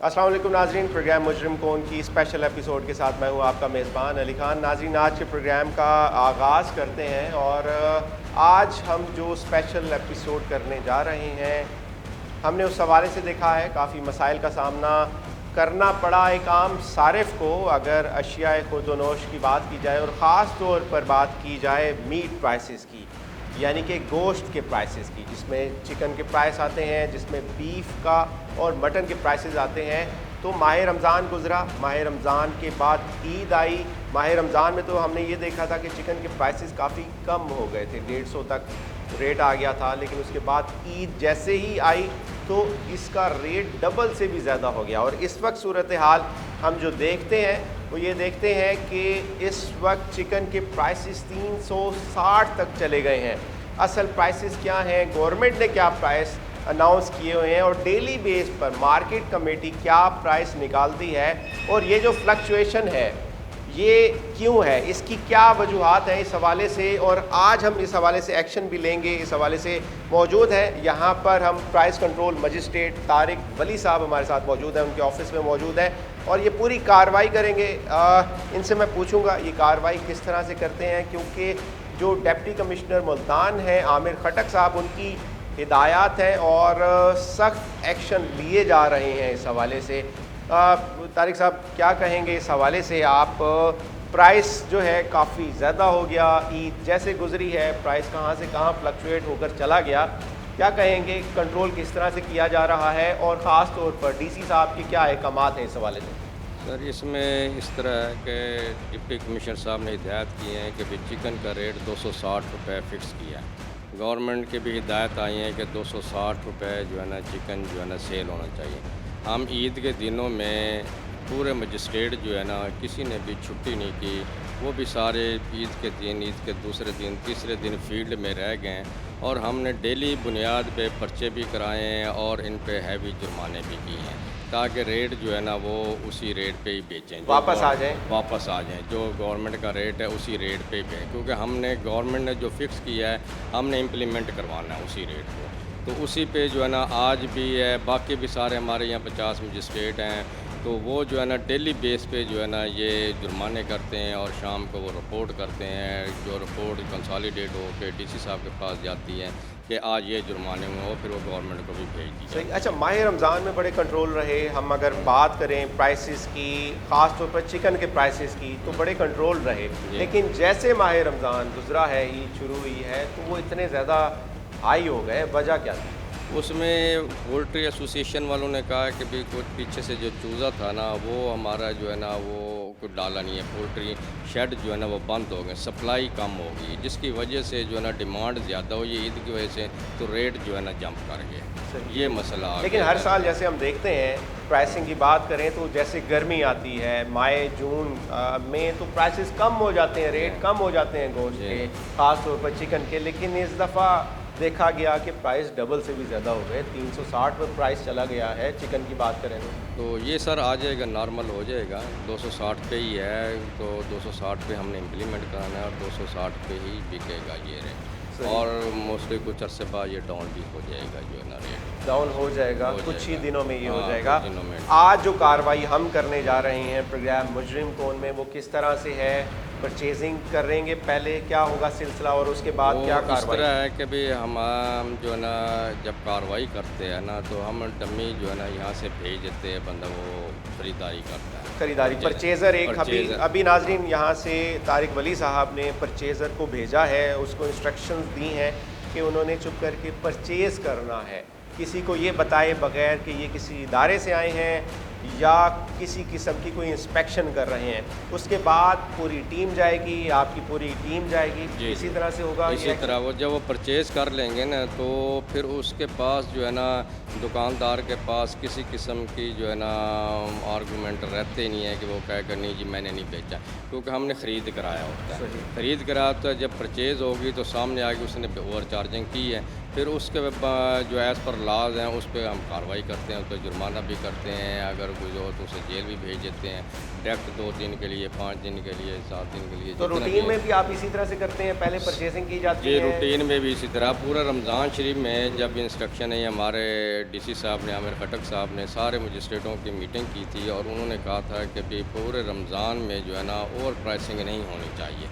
अस्सलाम वालेकुम नाज़रीन, प्रोग्राम मुजरिम कौन की स्पेशल एपिसोड के साथ मैं हूं आपका मेज़बान अली खान। नाज़रीन, आज के प्रोग्राम का आगाज़ करते हैं और आज हम जो स्पेशल एपिसोड करने जा रहे हैं, हमने उस हवाले से देखा है काफ़ी मसाइल का सामना करना पड़ा एक आम सारिफ को अगर अशियाए खुर्दोनोश की बात की जाए और ख़ास तौर पर बात की जाए मीट प्राइसेस की, यानी कि गोश्त के प्राइसेस की, जिसमें चिकन के प्राइस आते हैं, जिसमें बीफ का और मटन के प्राइसेस आते हैं। तो माह रमज़ान गुज़रा, माह रमज़ान के बाद ईद आई। माह रमज़ान में तो हमने ये देखा था कि चिकन के प्राइसेस काफ़ी कम हो गए थे, 150 तक रेट आ गया था, लेकिन उसके बाद ईद जैसे ही आई तो इसका रेट डबल से भी ज़्यादा हो गया। और इस वक्त सूरत हाल हम जो देखते हैं वो ये देखते हैं कि इस वक्त चिकन के प्राइसेस 360 तक चले गए हैं। असल प्राइसेस क्या हैं, गवर्नमेंट ने क्या प्राइस अनाउंस किए हुए हैं और डेली बेस पर मार्केट कमेटी क्या प्राइस निकालती है, और ये जो फ्लक्चुएशन है ये क्यों है, इसकी क्या वजूहात हैं, इस हवाले से। और आज हम इस हवाले से एक्शन भी लेंगे। इस हवाले से मौजूद है यहाँ पर हम प्राइस कंट्रोल मजिस्ट्रेट तारिक वली साहब हमारे साथ मौजूद हैं, उनके ऑफिस में मौजूद है और ये पूरी कार्रवाई करेंगे। इनसे मैं पूछूंगा ये कार्रवाई किस तरह से करते हैं, क्योंकि जो डिप्टी कमिश्नर मुल्तान हैं आमिर खटक साहब, उनकी हिदायत हैं और सख्त एक्शन लिए जा रहे हैं इस हवाले से। तारिक साहब क्या कहेंगे इस हवाले से? आप प्राइस जो है काफ़ी ज़्यादा हो गया, ईद जैसे गुजरी है, प्राइस कहाँ से कहाँ फ्लक्चुएट होकर चला गया, क्या कहेंगे? कंट्रोल किस तरह से किया जा रहा है और ख़ास तौर पर डीसी साहब के क्या अहकामात हैं इस हवाले से? सर, इसमें इस तरह है कि डिप्टी कमिश्नर साहब ने हिदायत की है कि भाई चिकन का रेट 260 रुपये फ़िक्स किया है। गवर्नमेंट की भी हिदायत आई है कि 260 रुपये जो है ना चिकन जो है ना सेल होना चाहिए। हम ईद के दिनों में पूरे मजिस्ट्रेट जो है ना किसी ने भी छुट्टी नहीं की, वो भी सारे ईद के दिन, ईद के दूसरे दिन, तीसरे दिन फील्ड में रह गए और हमने डेली बुनियाद पे पर्चे भी कराए हैं और इन पे हैवी जुर्माने भी किए हैं ताकि रेट जो है ना वो उसी रेट पे ही बेचें, वापस आ जाएं जो गवर्नमेंट का रेट है उसी रेट पे ही बेचें, क्योंकि हमने गवर्नमेंट ने जो फिक्स किया है हमने इम्प्लीमेंट करवाना है उसी रेट को। तो उसी पे जो है ना आज भी है, बाकी भी सारे हमारे यहाँ 50 मजिस्ट्रेट हैं, तो वो जो है ना डेली बेस पे जो है ना ये जुर्माने करते हैं और शाम को वो रिपोर्ट करते हैं। जो रिपोर्ट कंसोलिडेट हो के डीसी साहब के पास जाती है कि आज ये जुर्माने हुए हो, फिर वो गवर्नमेंट को भी भेज दी जाए। अच्छा, माह रमज़ान में बड़े कंट्रोल रहे। हम अगर बात करें प्राइसेस की, ख़ास तौर पर चिकन के प्राइसेस की, तो बड़े कंट्रोल रहे, लेकिन जैसे माह रमज़ान गुजरा है, ईद शुरू हुई है, तो वो इतने ज़्यादा हाई हो गए। वजह क्या थी? उसमें पोल्ट्री एसोसिएशन वालों ने कहा कि भाई कुछ पीछे से जो चूज़ा था ना वो हमारा जो है ना वो कुछ डाला नहीं है, पोल्ट्री शेड जो है ना वो बंद हो गए, सप्लाई कम होगी, जिसकी वजह से जो है ना डिमांड ज़्यादा हुई ईद की वजह से, तो रेट जो है ना जंप कर गए। ये मसला आ लेकिन गया हर है। साल जैसे हम देखते हैं प्राइसिंग की बात करें तो जैसे गर्मी आती है मई जून में तो प्राइसेस कम हो जाते हैं, रेट कम हो जाते हैं गोश्त के, ख़ास तौर पर चिकन के। लेकिन इस दफ़ा देखा गया कि प्राइस डबल से भी ज़्यादा हो गए, 360 पर प्राइस चला गया है चिकन की बात करें तो ये सर आ जाएगा, नॉर्मल हो जाएगा, 260 पे ही है, तो 260 पे हमने इम्प्लीमेंट कराना है और 260 पे ही बिकेगा ये रेट। और मोस्टली कुछ अर्से बाद ये डाउन भी हो जाएगा, जो है ना रेट डाउन हो जाएगा, कुछ ही दिनों में ये हो जाएगा। कुछ दिनों में। आज जो कार्रवाई हम करने जा रहे हैं प्रोग्राम मुजरिम कौन में, वो किस तरह से है? परचेजिंग करेंगे पहले, क्या होगा सिलसिला, और उसके बाद क्या इस कार्रवाई? तरह है कि भाई हम जो है ना जब कार्रवाई करते हैं ना तो हम डमी जो है ना यहाँ से भेज देते हैं, बंदा वो खरीदारी करता है, खरीदारी परचेज़र एक अभी नाजरीन यहाँ से तारिक वली साहब ने परचेज़र को भेजा है, उसको इंस्ट्रक्शंस दी हैं कि उन्होंने चुप करके परचेज़ करना है, किसी को ये बताए बगैर कि ये किसी इदारे से आए हैं या किसी किस्म की कोई इंस्पेक्शन कर रहे हैं। उसके बाद पूरी टीम जाएगी, आपकी पूरी टीम जाएगी, इसी तरह से होगा। इसी तरह वो जब वो परचेज़ कर लेंगे ना तो फिर उसके पास जो है ना दुकानदार के पास किसी किस्म की जो है ना आर्गूमेंट रहते नहीं है कि वो कहेगा नहीं जी मैंने नहीं बेचा, क्योंकि हमने ख़रीद कराया होता है। ख़रीद कराया तो जब परचेज़ होगी तो सामने आगे उसने ओवर चार्जिंग की है, फिर उसके जो एज़ पर लॉज हैं उस पर हम कार्रवाई करते हैं, उस पर जुर्माना भी करते हैं। अगर कोई हो तो उसे जेल भी भेज देते हैं डायरेक्ट 2 दिन के लिए, 5 दिन के लिए, 7 दिन के लिए। तो रूटीन में भी आप इसी तरह से करते हैं, पहले परचेजिंग की जाती जी है? रूटीन में भी इसी तरह पूरा रमज़ान शरीफ में जब इंस्ट्रक्शन है हमारे डीसी साहब ने, आमिर खटक साहब ने सारे मजिस्ट्रेटों की मीटिंग की थी और उन्होंने कहा था कि भाई पूरे रमज़ान में जो है ना ओवर प्राइसिंग नहीं होनी चाहिए।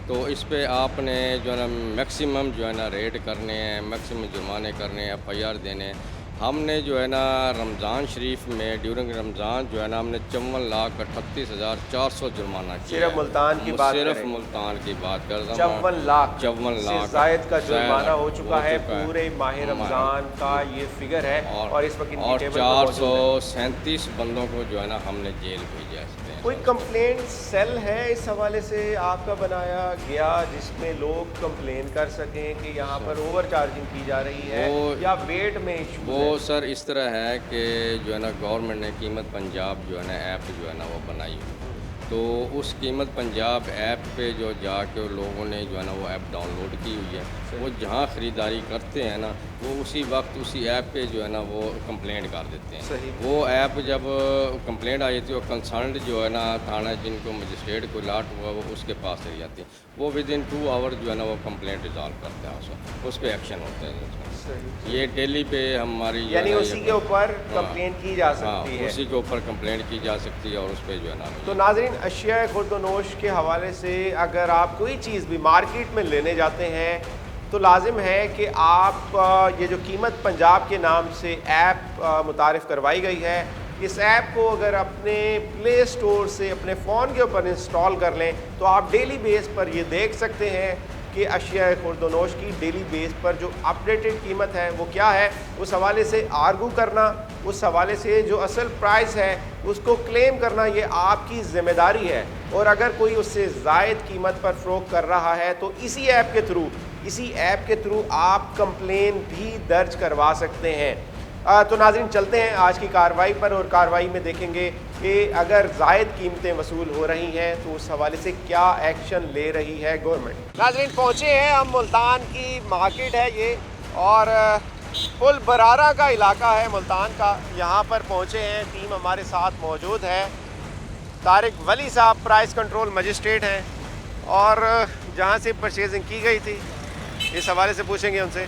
तो इस पे आपने जो है ना मैक्सिमम जो है ना रेट करने हैं, मैक्सिमम जुर्माने करने हैं, FIR देने हैं। हमने जो है ना रमज़ान शरीफ में ड्यूरिंग रमज़ान जो है ना हमने 54,38,400 जुर्माना किया। सिर्फ मुल्तान की बात सिर्फ करें, मुल्तान की बात कर रहा हूँ। 54 लाख जायद का जुर्माना हो चुका है पूरे माह रमज़ान का, ये फिगर है। और इस वक्त और 437 बंदों को जो है ना हमने जेल भेजा है। कोई कंप्लेंट सेल है इस हवाले से आपका बनाया गया जिसमें लोग कंप्लेन कर सकें कि यहाँ पर ओवर चार्जिंग की जा रही है या वेट में इशू? वो सर इस तरह है कि जो है ना गवर्नमेंट ने कीमत पंजाब जो है ना ऐप जो है ना वो बनाई हुई, तो उस कीमत पंजाब ऐप पे जो जाके लोगों ने जो है ना वो ऐप डाउनलोड की हुई है, वो जहाँ ख़रीदारी करते हैं ना वो उसी वक्त उसी ऐप पे जो है ना वो कंप्लेंट कर देते हैं। सही। वो ऐप जब कंप्लेंट आई थी वो कंसर्न जो है ना थाना जिनको मजिस्ट्रेट को लाट हुआ वो उसके पास चली जाती है, वो विदिन 2 आवर जो है ना वो कंप्लेंट रिजॉल्व करता है, उस पर एक्शन होता है। ये डेली पे हमारी यानी उसी के ऊपर कंप्लेंट की जा सकती है? उसी के ऊपर कंप्लेंट की जा सकती है और उस पर जो है ना। तो नाज़रीन, अशिया खुर्दनोश के हवाले से अगर आप कोई चीज़ भी मार्केट में लेने जाते हैं तो लाजिम है कि आप ये जो कीमत पंजाब के नाम से ऐप मुतारिफ़ करवाई गई है, इस ऐप को अगर अपने प्ले स्टोर से अपने फ़ोन के ऊपर इंस्टॉल कर लें तो आप डेली बेस पर ये देख सकते हैं कि अशिया खुर्दनोश की डेली बेस पर जो अपडेटेड कीमत है वो क्या है। उस हवाले से आर्गू करना, उस हवाले से जो असल प्राइस है उसको क्लेम करना, ये आपकी ज़िम्मेदारी है। और अगर कोई उससे ज़ायद कीमत पर फ़रोख्त कर रहा है तो इसी ऐप के थ्रू आप कंप्लेन भी दर्ज करवा सकते हैं। तो नाज़रीन, चलते हैं आज की कार्रवाई पर और कार्रवाई में देखेंगे कि अगर ज़ायद कीमतें वसूल हो रही हैं तो उस हवाले से क्या एक्शन ले रही है गवर्नमेंट। नाज़रीन, पहुँचे हैं हम, मुल्तान की मार्केट है ये और पुल बरारा का इलाका है मुल्तान का, यहाँ पर पहुँचे हैं। टीम हमारे साथ मौजूद है, तारिक वली साहब प्राइस कंट्रोल मजिस्ट्रेट हैं और जहाँ से परचेजिंग की गई थी इस हवाले से पूछेंगे उनसे।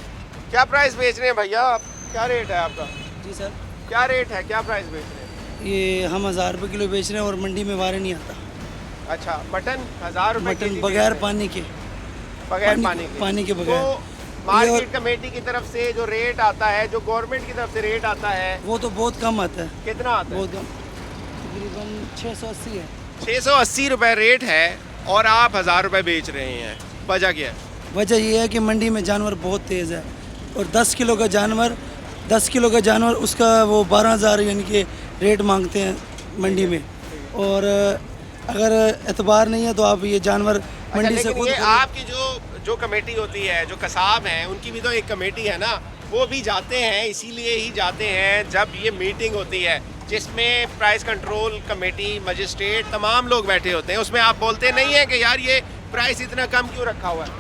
क्या प्राइस बेच रहे हैं भैया आप? क्या रेट है आपका? जी सर, क्या रेट है, क्या प्राइस बेच रहे हैं? ये हम 1000 रुपये किलो बेच रहे हैं और मंडी में वारे नहीं आता। अच्छा, मटन 1000 रुपये मटन बगैर पानी के, बगैर पानी के बगैर। तो मार्केट कमेटी की तरफ से जो रेट आता है, जो गवर्नमेंट की तरफ से रेट आता है, वो तो बहुत कम आता है। कितना आता है? बहुत कम, तकरीबन 680 है। 680 रुपये रेट है और आप 1000 रुपये बेच रहे हैं, वजह क्या है? वजह ये है कि मंडी में जानवर बहुत तेज़ है और 10 किलो का जानवर उसका वो 12,000 यानी कि रेट मांगते हैं मंडी में। और अगर एतबार नहीं है तो आप ये जानवर मंडी से खुद। ये आपकी जो कमेटी होती है, जो कसाब हैं, उनकी भी तो एक कमेटी है ना, वो भी जाते हैं, इसीलिए ही जाते हैं जब ये मीटिंग होती है जिसमें प्राइस कंट्रोल कमेटी, मजिस्ट्रेट, तमाम लोग बैठे होते हैं। उसमें आप बोलते नहीं हैं कि यार ये प्राइस इतना कम क्यों रखा हुआ है?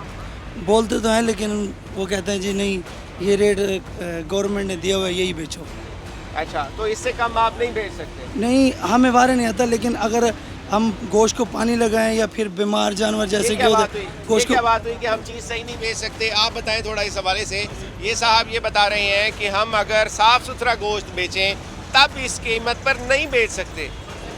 बोलते तो हैं लेकिन वो कहते हैं जी नहीं, ये रेट गवर्नमेंट ने दिया हुआ है, यही बेचो। अच्छा, तो इससे कम आप नहीं बेच सकते? नहीं, हमें वारे नहीं आता, लेकिन अगर हम गोश्त को पानी लगाएं या फिर बीमार जानवर जैसे कि गोश्त क्या बात हुई कि हम चीज़ सही नहीं बेच सकते? आप बताएं थोड़ा इस हवाले से। ये साहब ये बता रहे हैं कि हम अगर साफ़ सुथरा गोश्त बेचें तब इस कीमत पर नहीं बेच सकते,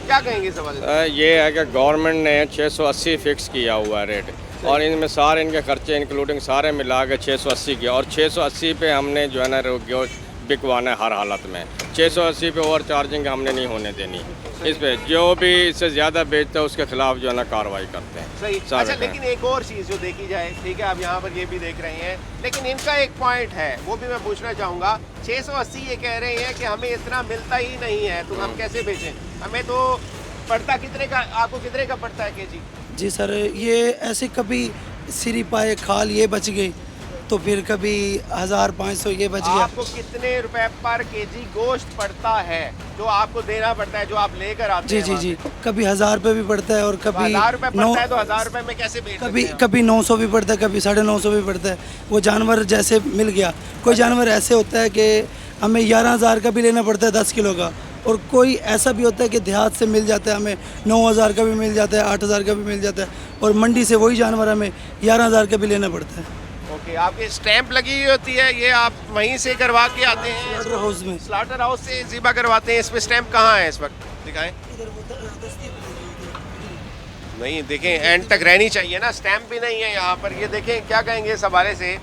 क्या कहेंगे इस हवाले से? ये है कि गवर्नमेंट ने 680 फिक्स किया हुआ है रेट और इनमें सारे इनके खर्चे इंक्लूडिंग सारे मिला के 680 किया और 680 पे हमने जो है ना गोश्त बिकवाना है हर हालत में। 680 पे ओवर चार्जिंग हमने नहीं होने देनी। इस पे जो भी इससे ज़्यादा बेचता है उसके खिलाफ जो है ना कार्रवाई करते हैं। सही। अच्छा, लेकिन एक और चीज़ जो देखी जाए, ठीक है, आप यहाँ पर ये भी देख रहे हैं, लेकिन इनका एक पॉइंट है वो भी मैं पूछना चाहूँगा। 680 ये कह रहे हैं कि हमें इतना मिलता ही नहीं है तो हम कैसे बेचें? हमें तो पड़ता कितने का, आपको कितने का पड़ता है केजी? जी सर, ये ऐसे कभी सिरी पाए खाल ये बच गई तो फिर कभी 1500 ये बच गया। आपको कितने रुपए पर केजी गोश्त पड़ता है जो आपको देना पड़ता है, जो आप लेकर आते जी हैं? जी जी, कभी 1000 रुपये भी पड़ता है और कभी 1000 रुपये पड़ता है तो 1000 रुपये में कैसे बेच सकते हैं? कभी 900 भी पड़ता है, कभी 950 भी पड़ता है। वो जानवर जैसे मिल गया। कोई जानवर ऐसे होता है कि हमें 11,000 का भी लेना पड़ता है 10 किलो का, और कोई ऐसा भी होता है कि देहात से मिल जाता है, हमें 9,000 का भी मिल जाता है, 8,000 का भी मिल जाता है, और मंडी से वही जानवर हमें 11,000 का भी लेना पड़ता है। ओके, आपकी स्टैंप लगी हुई होती है, ये आप वहीं से करवा के आते हैं? स्लॉटर हाउस में। स्लॉटर हाउस से ज़िबा करवाते हैं। इस पे स्टैंप कहाँ है इस वक्त, दिखाएं। नहीं, देखें एंड तक रहनी चाहिए ना, स्टैंप भी नहीं है यहाँ पर। ये देखें क्या कहेंगे इस हवाले से।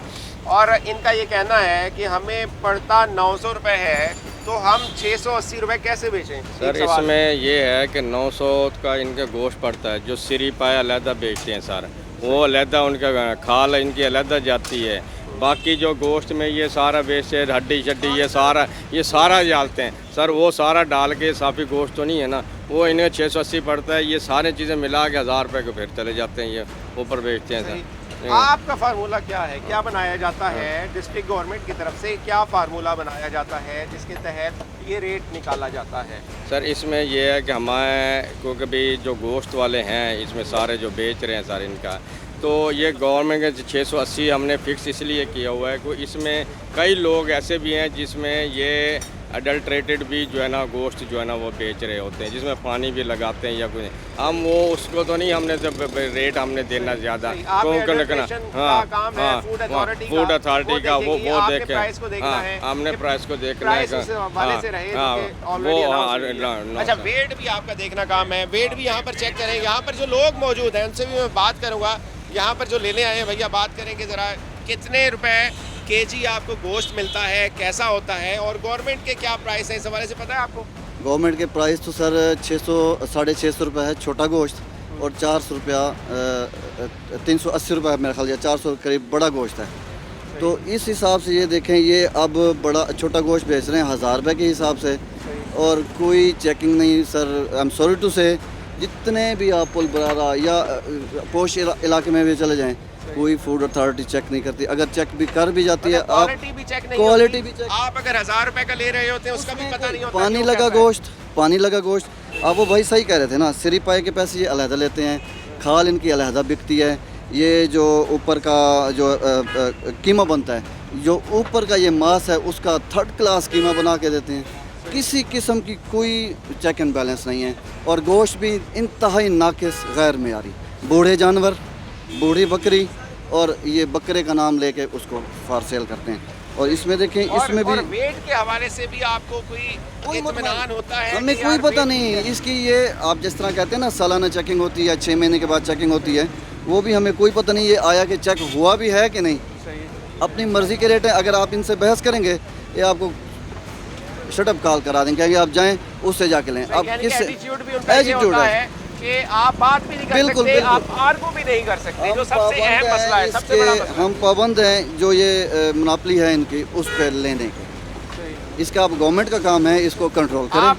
और इनका ये कहना है कि हमें पड़ता 900 रुपये है, तो हम 680 रुपये कैसे बेचें? सर इसमें ये है कि 900 का इनका गोश्त पड़ता है, जो सिरी पाया अलहदा बेचते हैं सर, वो अलहदा उनका खाल इनकी अलहदा जाती है। बाकी जो गोश्त में ये सारा बेचते हैं, हड्डी शड्डी ये सारा डालते हैं सर, वो सारा डाल के साफ़ी गोश्त तो नहीं है ना, वो इन्हें 680 पड़ता है। ये सारी चीज़ें मिला के 1000 रुपये को फिर चले जाते हैं, ये ऊपर बेचते हैं सर। आपका फार्मूला क्या है, क्या बनाया जाता है डिस्ट्रिक्ट गवर्नमेंट की तरफ से, क्या फार्मूला बनाया जाता है जिसके तहत ये रेट निकाला जाता है? सर इसमें ये है कि हमारे को कभी जो गोश्त वाले हैं इसमें सारे जो बेच रहे हैं सर इनका, तो ये गवर्नमेंट के 680 हमने फिक्स इसलिए किया हुआ है कि इसमें कई लोग ऐसे भी हैं जिसमें ये अडल्ट्रेटेड भी जो है ना गोश्त जो है ना वो बेच रहे होते हैं, जिसमें पानी भी लगाते हैं या कुछ। हम वो उसको तो नहीं हमने जब रेट हमने देना ज़्यादा फूड अथॉरिटी का वो देखें। हाँ, हमने प्राइस को देखना है। अच्छा, वेट भी आपका देखना काम है, वेट भी यहाँ पर चेक करें। यहाँ पर जो लोग मौजूद हैं उनसे भी मैं बात करूँगा, यहाँ पर जो लेने आए हैं भैया, बात करेंगे ज़रा कितने रुपए केजी आपको गोश्त मिलता है, कैसा होता है, और गवर्नमेंट के क्या प्राइस है, इस हवाले से पता है आपको? गवर्नमेंट के प्राइस तो सर 600-650 रुपये है छोटा गोश्त, और 400 रुपया 380 रुपये मेरा ख्याल, या 400 करीब बड़ा गोश्त है। तो इस हिसाब से ये देखें, ये अब बड़ा छोटा गोश्त बेच रहे हैं 1000 रुपये के हिसाब से, और कोई चेकिंग नहीं sir. I am sorry to say, जितने भी आप पुल बरारा या पोश इलाके में भी चले जाएं, कोई फूड अथॉरिटी चेक नहीं करती। अगर चेक भी कर भी जाती है, आप क्वालिटी भी चेक नहीं क्वालिटी होती। भी चेक, आप अगर 1000 रुपए का ले रहे होते हैं उसका भी पता नहीं होता। पानी लगा गोश्त, पानी लगा गोश्त। आप वो भाई सही कह रहे थे ना, सिरी पाए के पैसे ये अलहदा लेते हैं, खाल इनकी अलहदा बिकती है। ये जो ऊपर का जो कीमा बनता है, जो ऊपर का ये मांस है, उसका 3rd क्लास कीमा बना के देते हैं। किसी किस्म की कोई चेक एंड बैलेंस नहीं है, और गोश्त भी इंतहाई नाकिस गैर मेयारी। बूढ़े जानवर, बूढ़ी बकरी, और ये बकरे का नाम लेके उसको फार सेल करते हैं। और इसमें देखें, इसमें भी वेट के हवाले से भी आपको कोई इत्मीनान होता है? हमें कोई पता नहीं इसकी। ये आप जिस तरह कहते हैं ना, सालाना चेकिंग होती है या 6 महीने के बाद चेकिंग होती है, वो भी हमें कोई पता नहीं ये आया कि चेक हुआ भी है कि नहीं। अपनी मर्ज़ी के रेट है। अगर आप इनसे बहस करेंगे, ये आपको शटअप कॉल करा देंगे कि आप जाएं उससे जाके लें। आप किस एटीट्यूड है कि आप बात भी नहीं कर बिल्कुल, सकते, बिल्कुल। आप आर्गू भी नहीं कर सकते, जो सबसे अहम मसला है, सबसे बड़ा मसला। हम पाबंद हैं, जो ये मुनापली है इनकी, उस पर लेने के। इसका अब गवर्नमेंट का काम है इसको कंट्रोल करें। आप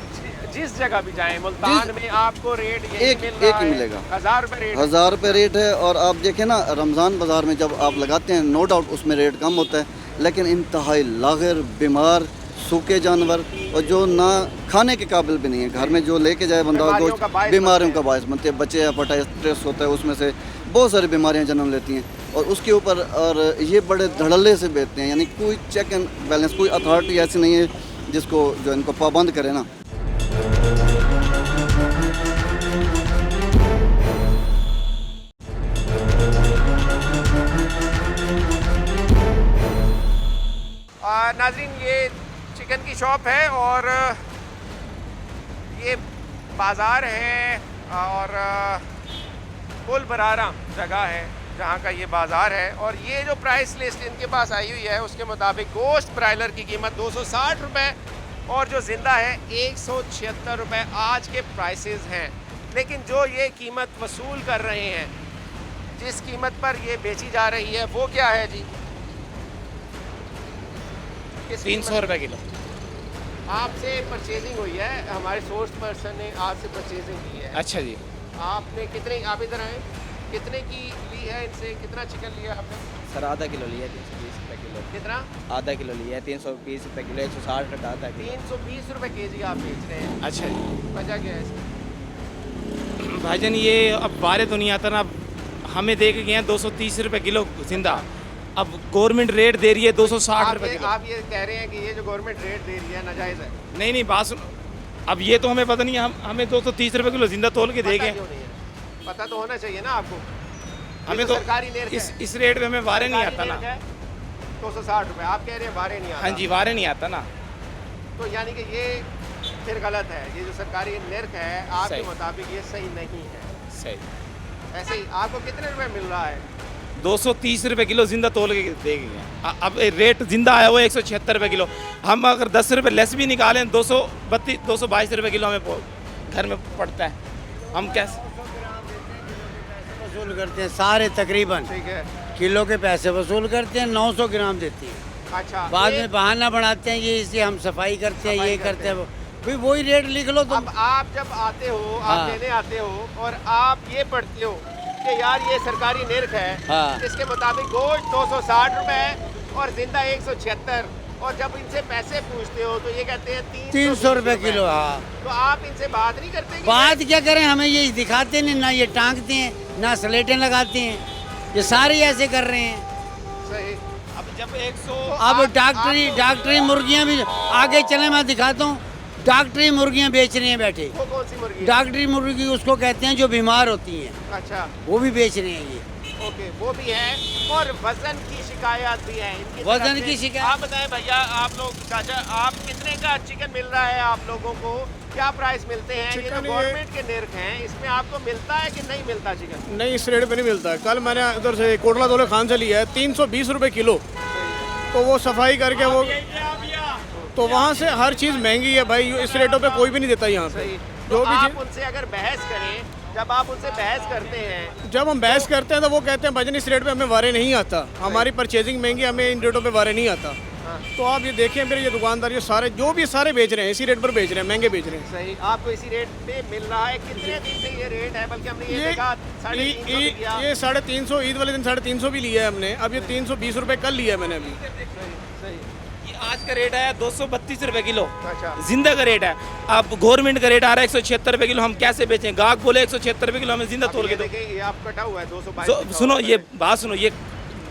जिस जगह भी जाएं मुल्तान में आपको रेट एक ही मिलेगा। 1000 रुपये रेट, 1000 रुपये रेट है। और आप देखें ना, रमज़ान बाज़ार में जब आप लगाते हैं, नो डाउट उसमें रेट कम होता है, लेकिन इंतहाई लाग़िर, बीमार, सूखे जानवर, और जो ना खाने के काबिल भी नहीं है, घर में जो लेके जाए बंदा गोश्त, बीमारियों का बायस बनते हैं। बच्चे हेपेटाइटिस होता है, उसमें से बहुत सारी बीमारियां जन्म लेती हैं, और उसके ऊपर और ये बड़े धड़ल्ले से बेचते हैं। यानी कोई चेक एंड बैलेंस, कोई अथॉरिटी ऐसी नहीं है जिसको जो इनको पाबंद करे ना। नाज़रीन, ये चिकन की शॉप है और ये बाज़ार है, और पुल बरारा जगह है जहाँ का ये बाज़ार है। और ये जो प्राइस लिस्ट इनके पास आई हुई है, उसके मुताबिक गोश्त ब्रायलर की कीमत 260 रुपये, और जो ज़िंदा है 176 रुपये आज के प्राइसेस हैं। लेकिन जो ये कीमत वसूल कर रहे हैं, जिस कीमत पर ये बेची जा रही है, वो क्या है जी? 300 रुपये किलो। आपसे परचेजिंग हुई है, हमारे सोर्स पर्सन ने आपसे परचेजिंग की है। अच्छा जी। आपने कितने, आप इधर आए, कितने की ली है इनसे, कितना चिकन लिया आपने? सर आधा किलो लिया 320 रुपये किलो। कितना? आधा किलो लिया 320 रुपये किलो, 160 रुपये आधा किलो। 320 रुपये केजी आप बेच रहे हैं। अच्छा जी। वजह क्या है इसकी? भाईजान ये अब बारे तो नहीं आता ना, हमें दे के गए हैं 230 रुपये किलो जिंदा। अब गवर्नमेंट रेट दे रही है 260 रुपये किलो। आप ये कह रहे हैं कि ये जो गवर्नमेंट रेट दे रही है नाजायज़ है? नहीं, बात सुनो, अब ये तो हमें पता नहीं है, हमें 230 रुपए किलो जिंदा तोल के पता देंगे। क्यों नहीं है? पता तो होना चाहिए ना आपको। ये हमें तो सरकारी नेर्क है। इस रेट में हमें वारे नहीं आता ना। 260 रुपए आप कह रहे हैं, वारे नहीं आता। हाँ जी, वारे नहीं आता ना। तो यानी कि ये फिर गलत है, ये जो सरकारी निर्ख है आपके सही। मुताबिक ये सही नहीं है। सही। ऐसे ही आपको कितने रुपए मिल रहा है? 230 रुपए किलो जिंदा तोल के देंगे। अब रेट जिंदा आया हुआ है 176 रुपए किलो। हम अगर 10 रुपए लेस भी निकालें 222 रुपए किलो हमें घर में पड़ता है। हम कैसे वसूल करते हैं सारे तकरीबन ठीक है। किलो के पैसे वसूल करते हैं, 900 ग्राम देती है। अच्छा, बाद ये- में बहाना बनाते हैं ये, इससे हम सफाई करते हैं, सफाई ये करते करते हैं वो। भाई वही रेट लिख लो तुम। अब आप जब आते हो, आप हाँ। लेने आते हो और आप ये पढ़ते हो कि यार ये सरकारी निर्ख है, हाँ। इसके मुताबिक गोश्त 260 रुपए और जिंदा 176, और जब इनसे पैसे पूछते हो तो ये कहते हैं 300 रुपए किलो। हाँ, तो आप इनसे बात नहीं करते कि बात क्या करें, हमें ये दिखाते नहीं, ना ये टांगते हैं, ना स्लेटें लगाते हैं, ये सारे ऐसे कर रहे हैं। सही। अब जब 100 अब आप- डॉक्टरी मुर्गियां भी आगे चले, मैं दिखाता हूँ, डॉक्टरी मुर्गियां बेच रही हैं बैठे। वो कौन सी मुर्गी है? डॉक्टरी मुर्गी उसको कहते हैं जो बीमार होती हैं, अच्छा, वो भी बेच रहे हैं ये। ओके, वो भी है। और वजन की शिकायत भी है इनकी तरफ वजन से। की शिकायत- आप बताएं भैया, आप लोग चाचा, आप कितने का चिकन मिल रहा है आप लोगों को? क्या प्राइस मिलते हैं? ये जो चिकन ये- गवर्नमेंट के निर्ख हैं, इसमें आपको मिलता है कि नहीं मिलता चिकन? नहीं, इस रेट पे नहीं मिलता है। कल मैंने उधर से कोटला दौले खान से लिया है 320 रुपए किलो। तो वो सफाई करके वो, तो वहाँ से हर चीज़ महंगी है भाई, इस रेटों पे कोई भी नहीं देता यहाँ पे। सही। जो तो भी आप चीज़, उनसे अगर बहस करें, जब आप उनसे बहस करते हैं, जब हम बहस करते हैं तो वो कहते हैं भजन इस रेट पे हमें वारे नहीं आता, हमारी परचेजिंग महंगी, हमें इन रेटों पे वारे नहीं आता। हाँ। तो आप ये देखें मेरे, ये दुकानदार ये सारे जो भी सारे बेच रहे हैं इसी रेट पर बेच रहे हैं, महंगे बेच रहे हैं। सही, आपको इसी रेट पे मिल रहा है? कितने दिन से ये रेट है? बल्कि हमने ये देखा 350 भी किया। ये 350, ईद वाले दिन 350 भी लिया है हमने। अब ये 320 रुपए कल लिया है मैंने अभी। सही। ये आज का रेट है 232 रुपए किलो। अच्छा, जिंदा का रेट है। अब गवर्नमेंट का रेट आ रहा है 176 रुपए किलो। हम कैसे बेचें? गाहक बोले 176 रुपए किलो, हमें जिंदा अब तोल ये के दो। देखिए, ये आप कटा हुआ है 222। सुनो, ये बात सुनो, ये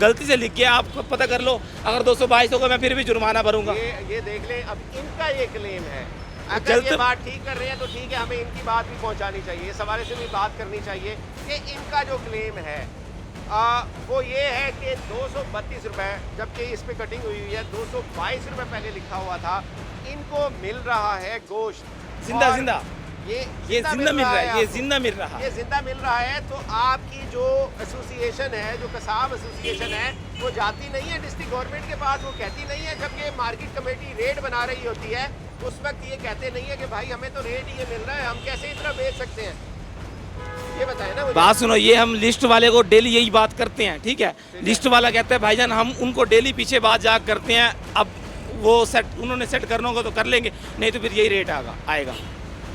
गलती से लिख गया, आप पता कर लो। अगर 222 होगा मैं फिर भी जुर्माना भरूंगा। ये देख लें। अब इनका ये क्लेम है, अगर जल्द- ये बात ठीक कर रहे हैं तो ठीक है, हमें इनकी बात भी पहुंचानी चाहिए, इस हवाले से भी बात करनी चाहिए कि इनका जो क्लेम है वो ये है कि 232 रुपए, जबकि इस पे कटिंग हुई है 222 रुपए पहले लिखा हुआ था। इनको मिल रहा है गोश्त जिंदा और जिंदा ये जिंदा मिल रहा है, ये आपको। जिंदा मिल रहा है। ये जिंदा मिल रहा है। तो आपकी जो एसोसिएशन है, जो कसाब एसोसिएशन है, वो जाती नहीं है डिस्ट्रिक्ट गवर्नमेंट के पास, वो कहती नहीं है, जब ये मार्केट कमेटी रेट बना रही होती है उस वक्त ये कहते नहीं है कि भाई हमें तो रेट ये मिल रहा है, हम कैसे इतना बेच सकते हैं? ये बताए ना मुझे। बात सुनो, ये हम लिस्ट वाले को डेली यही बात करते हैं, ठीक है? लिस्ट वाला कहता है भाईजान हम उनको डेली पीछे बात जा करते हैं, अब वो सेट उन्होंने सेट करना होगा तो कर लेंगे, नहीं तो फिर यही रेट आएगा।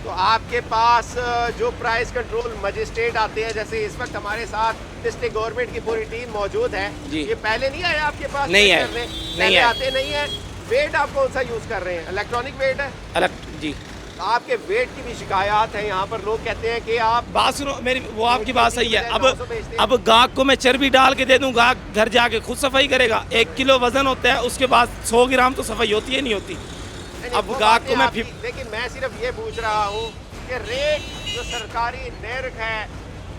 तो आपके पास जो प्राइस कंट्रोल मजिस्ट्रेट आते हैं, जैसे इस वक्त हमारे साथ डिस्ट्रिक्ट गवर्नमेंट की पूरी टीम मौजूद है, जी। ये पहले नहीं आए आपके पास? नहीं check आए, करने? नहीं पहले आए। आते नहीं है। वेट आप कौन सा यूज़ कर रहे हैं? इलेक्ट्रॉनिक वेट है? अलग जी। आपके वेट की भी शिकायत है यहाँ पर, लोग कहते हैं कि आप बात सुनो मेरी, वो आपकी बात सही है। अब 900 बेचते हैं। अब गाहक को मैं चर्बी डाल के दे दूं, गाहक घर जाके खुद सफाई करेगा। 1 किलो वजन होता है, उसके बाद 100 ग्राम तो सफाई होती है नहीं होती। नहीं, अब वो गाहक बातें को मैं आपकी, लेकिन मैं सिर्फ ये पूछ रहा हूँ कि रेट जो सरकारी निर्ख है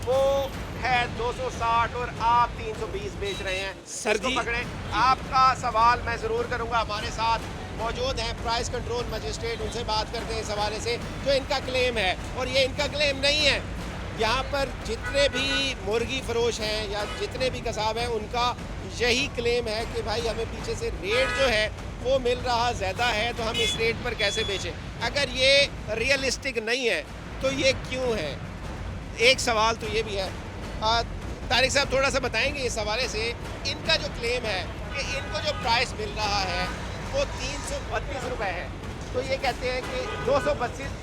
वो है 260 और आप 320 बेच रहे हैं। सर इसको जी- पकड़े। आपका सवाल मैं ज़रूर करूँगा, हमारे साथ मौजूद हैं प्राइस कंट्रोल मजिस्ट्रेट, उनसे बात करते हैं इस हवाले से जो इनका क्लेम है। और ये इनका क्लेम नहीं है, यहाँ पर जितने भी मुर्गी फरोश हैं या जितने भी कसाब हैं, उनका यही क्लेम है कि भाई हमें पीछे से रेट जो है वो मिल रहा ज़्यादा है, तो हम इस रेट पर कैसे बेचें? अगर ये रियलिस्टिक नहीं है तो ये क्यों है? एक सवाल तो ये भी है। तारिक साहब थोड़ा सा बताएंगे इस हवाले से, इनका जो क्लेम है कि इनको जो प्राइस मिल रहा है वो 332 रुपये है, तो ये कहते हैं कि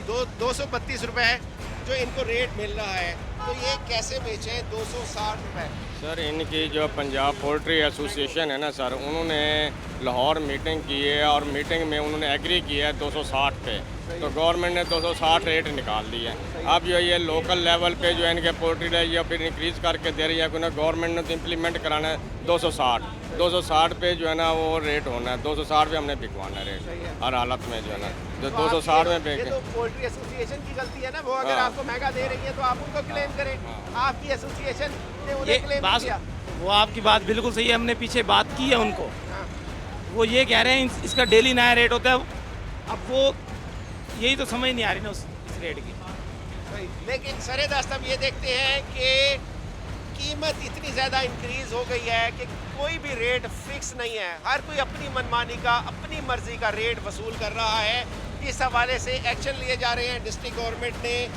232 रुपये है जो इनको रेट मिल रहा है, तो ये कैसे बेचें 260 रुपये? सर इनकी जो पंजाब पोल्ट्री एसोसिएशन है ना सर, उन्होंने लाहौर मीटिंग की है और मीटिंग में उन्होंने एग्री किया है 260 पे, तो गवर्नमेंट ने 260 रेट निकाल दिया है। अब जो ये लोकल लेवल पे जो है इनके पोल्ट्री है या फिर इंक्रीज़ करके दे रही है, क्योंकि गवर्नमेंट ने तो इम्प्लीमेंट कराना है 260 पे जो है ना वो रेट होना है, 260 पे हमने बिकवाना है रेट हर हालत में जो है ना। जो तो 260 में ये बेचे। तो पोल्ट्री एसोसिएशन की गलती है ना, वो अगर हाँ। आपको महंगा दे रही है तो आप उनको क्लेम करें। आपकी एसोसिएशन ने ये उन्हें क्लेम बात, किया। वो आपकी बात बिल्कुल सही है, हमने पीछे बात की है उनको। हाँ। वो ये कह रहे हैं इसका डेली नया रेट होता है। अब वो यही तो समझ नहीं आ रही ना इस रेट की। लेकिन सरेदस्त हम ये देखते हैं कि कीमत इतनी ज़्यादा इंक्रीज़ हो गई है कि कोई भी रेट फिक्स नहीं है। हर कोई अपनी मनमानी का, अपनी मर्ज़ी का रेट वसूल कर रहा है। इस हवाले से एक्शन लिए जा रहे हैं। डिस्ट्रिक्ट गवर्नमेंट ने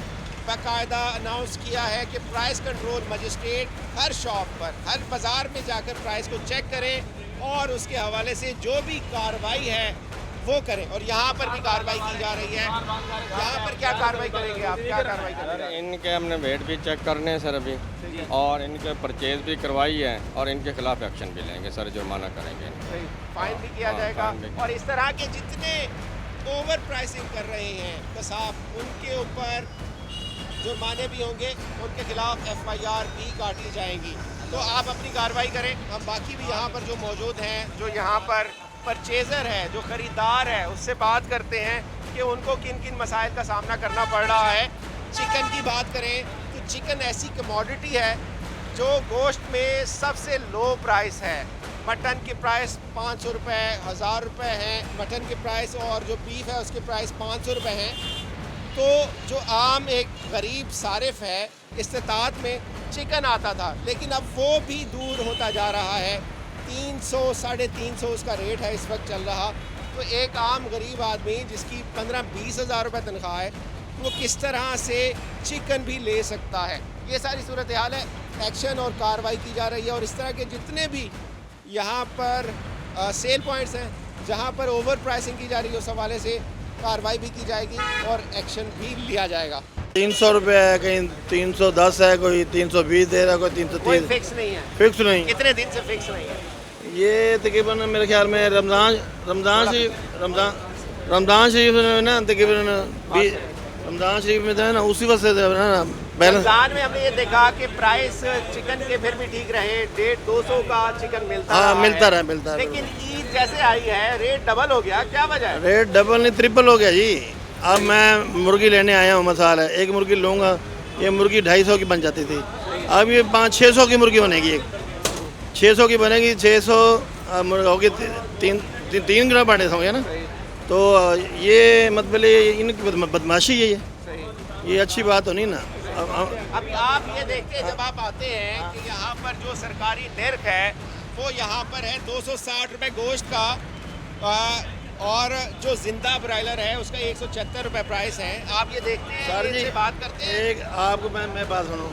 बाकायदा अनाउंस किया है कि प्राइस कंट्रोल मजिस्ट्रेट हर शॉप पर, हर बाज़ार में जाकर प्राइस को चेक करें और उसके हवाले से जो भी कार्रवाई है वो करें। और यहाँ पर भी कार्रवाई की जा रही है। यहाँ पर क्या कार्रवाई करेंगे आप? क्या कार्रवाई सर करेंगे? इनके हमने वेट भी चेक करने हैं सर अभी, और इनके परचेज भी करवाई है, और इनके खिलाफ एक्शन भी लेंगे सर, जुर्माना करेंगे। फाइन भी किया हाँ, जाएगा। फाइन भी। और इस तरह के जितने ओवर प्राइसिंग कर रहे हैं कसाब, उनके ऊपर जुर्माने भी होंगे, उनके खिलाफ FIR भी काटी जाएंगी। तो आप अपनी कार्रवाई करें। हम बाकी भी यहाँ पर जो मौजूद हैं, जो यहाँ पर परचेज़र है, जो ख़रीदार है, उससे बात करते हैं कि उनको किन किन मसाइल का सामना करना पड़ रहा है। चिकन की बात करें तो चिकन ऐसी कमोडिटी है जो गोश्त में सबसे लो प्राइस है। मटन के प्राइस 500 रुपये, 1000 रुपये हैं मटन के प्राइस, और जो बीफ है उसके प्राइस 500 रुपये हैं। तो जो आम एक गरीब सारिफ है, इस्तेताअत में चिकन आता था, लेकिन अब वो भी दूर होता जा रहा है। 300, 350 उसका रेट है इस वक्त चल रहा। तो एक आम गरीब आदमी जिसकी 15-20 हज़ार रुपये तनख्वाह है, वो किस तरह से चिकन भी ले सकता है? ये सारी सूरत हाल है। एक्शन और कार्रवाई की जा रही है। और इस तरह के जितने भी यहाँ पर सेल पॉइंट्स हैं जहाँ पर ओवर प्राइसिंग की जा रही है, उस हवाले से कार्रवाई भी की जाएगी और एक्शन भी लिया जाएगा। 300 रुपये है, कहीं 310 है, कोई 320 दे रहा है, कोई कोई 330। फिक्स नहीं है। फिक्स नहीं। कितने दिन से फिक्स नहीं है? ये तकरीबन मेरे ख्याल में रमज़ान शरीफ में ना तकरीबन रमज़ान शरीफ में था ना, उसी वक्त से ना बैलेंस। रमजान में हमने ये देखा कि प्राइस चिकन के फिर भी ठीक रहे। 150-200 का चिकन मिलता हाँ, रहा मिलता है। रहा, मिलता रहा। लेकिन ईद जैसे आई है, रेट डबल हो गया, क्या वजह है? रेट डबल नहीं, ट्रिपल हो गया जी। अब मैं मुर्गी लेने आया हूँ, मसाला एक मुर्गी लूँगा, ये मुर्गी 250 की बन जाती थी, अब ये 500-600 की मुर्गी बनेगी। एक 600 की बनेगी, 600 होगी, 3 गुना बढ़े होंगे ना। तो ये मतलब इनकी बदमाशी है, ये अच्छी बात तो नहीं ना। अभी आप ये देखते हैं, जब आप आते हैं कि यहाँ पर जो सरकारी निर्ख है वो यहाँ पर है 260 रुपये गोश्त का, और जो जिंदा ब्रायलर है उसका 176 रुपये प्राइस है। आप ये देखते हैं, सर जी, इनसे बात करते हैं। एक आपको मैं बात सुनो,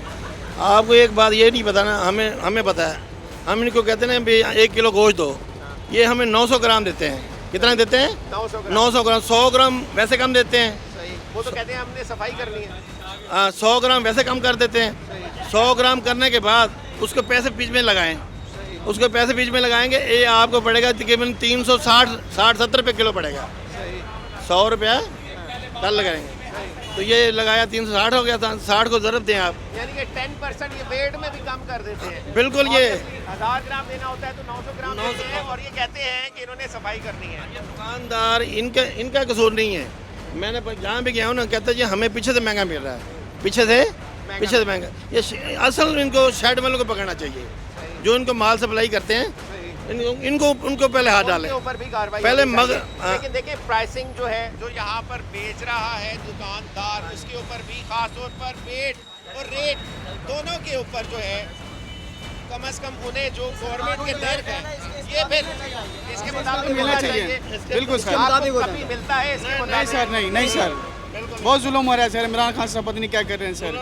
आपको एक बात ये नहीं पता ना, हमें पता है। हम इनको कहते हैं भाई 1 किलो गोश्त दो, ये हमें 900 ग्राम देते हैं। कितना देते हैं? 900 ग्राम। 900 ग्राम। 100 ग्राम वैसे कम देते हैं। सही, वो तो कहते हैं हमने सफाई करनी है। हाँ, 100 ग्राम वैसे कम कर देते हैं। 100 ग्राम करने के बाद उसको पैसे बीच में लगाएं, उसके पैसे बीच में लगाएंगे, ये आपको पड़ेगा तकरीबन 360-70 रुपये किलो पड़ेगा। 100 रुपया कल लगाएंगे, तो ये लगाया 360 हो गया था। 60 को ज़रूर दें आप, यानी कि 10% ये वेट में भी कम कर देते हैं। बिल्कुल। ये 1000 ग्राम देना होता है तो 900 ग्राम देते हैं, और ये कहते हैं कि इन्होंने सफाई करनी है। दुकानदार इनका कसूर नहीं है। मैंने जहाँ भी गया हूँ ना, कहते हैं जी हमें पीछे से महंगा मिल रहा है, पीछे से महंगा। ये असल इनको शेड वालों को पकड़ना चाहिए, जो इनको माल सप्लाई करते हैं, उनको पहले हाथ डालें, ऊपर भी कार्रवाई पहले होनी मगर चाहिए। लेकिन देखिए प्राइसिंग जो है, जो यहाँ पर बेच रहा है दुकानदार, उसके ऊपर भी खास तौर पर वेट और रेट दोनों के ऊपर जो है, कम से कम उन्हें जो गवर्नमेंट के दर है, ये फिर इसके मुताबिक मिलना चाहिए। बिल्कुल सर, आपको कभी मिलता है इसके नहीं मुताबिक? सर, नहीं सर, बहुत जुल्म हो रहा है सर। इमरान खान साहब पता नहीं क्या कर रहे हैं सर,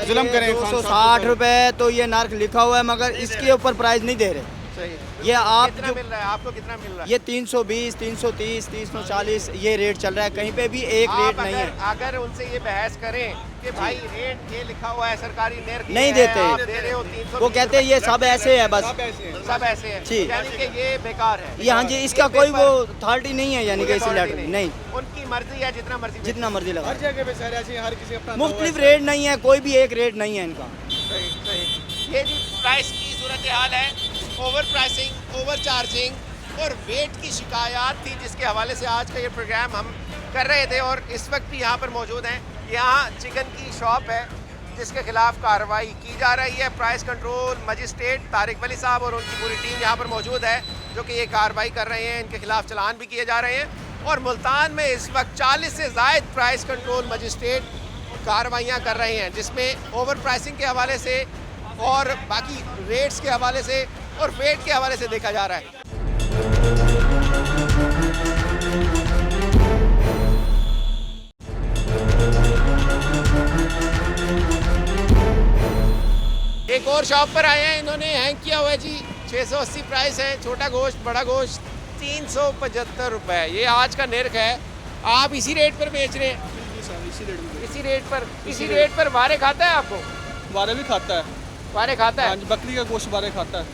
जुल्म करें। 260 रुपये तो ये नर्क लिखा हुआ है, मगर इसके ऊपर प्राइस नहीं दे रहे। ये आप कितना जो मिल रहा है आपको? कितना मिल रहा है? ये 320, 330, 340 ये रेट चल रहा है, कहीं पे भी एक आप रेट नहीं है। अगर उनसे ये बहस करें कि भाई रेट ये लिखा हुआ है सरकारी निर्ख नहीं ये देते। है, आप दे रहे हो 320 वो कहते हैं ये सब ऐसे है, बस सब ऐसे है, जी। यानी कि ये बेकार है। ये हाँ जी, इसका कोई वो अथॉरिटी नहीं है, यानी कि इस लेटर में नहीं, उनकी मर्जी है, जितना मर्जी जितना मर्जी लगा। हर जगह पे सर ऐसे हर किसी अपना मुख्तलिफ रेट नहीं है, कोई भी एक रेट नहीं है इनका। ये जी प्राइस की सूरत हाल है। ओवर प्राइसिंग, ओवर चार्जिंग और वेट की शिकायत थी, जिसके हवाले से आज का ये प्रोग्राम हम कर रहे थे और इस वक्त भी यहाँ पर मौजूद हैं। यहाँ चिकन की शॉप है जिसके खिलाफ कार्रवाई की जा रही है। प्राइस कंट्रोल मजिस्ट्रेट तारिक वली साहब और उनकी पूरी टीम यहाँ पर मौजूद है जो कि ये कार्रवाई कर रहे हैं, इनके खिलाफ चलान भी किए जा रहे हैं। और मुल्तान में इस वक्त 40 से ज़ायद प्राइस कंट्रोल मजिस्ट्रेट कार्रवाइयाँ कर रहे हैं, जिसमें ओवर प्राइसिंग के हवाले से और बाकी रेट्स के हवाले से और वेट के हवाले से देखा जा रहा है। एक और शॉप पर आए हैं, इन्होंने हैंग किया हुआ है जी। 680 प्राइस है, छोटा गोश्त बड़ा गोश्त 375 रुपये, ये आज का निर्ख है। आप इसी रेट पर बेच रहे हैं? इसी रेट पर वारे खाता है आपको? वारे भी खाता है, वारे खाता है? बकरी का गोश्त वारे खाता है।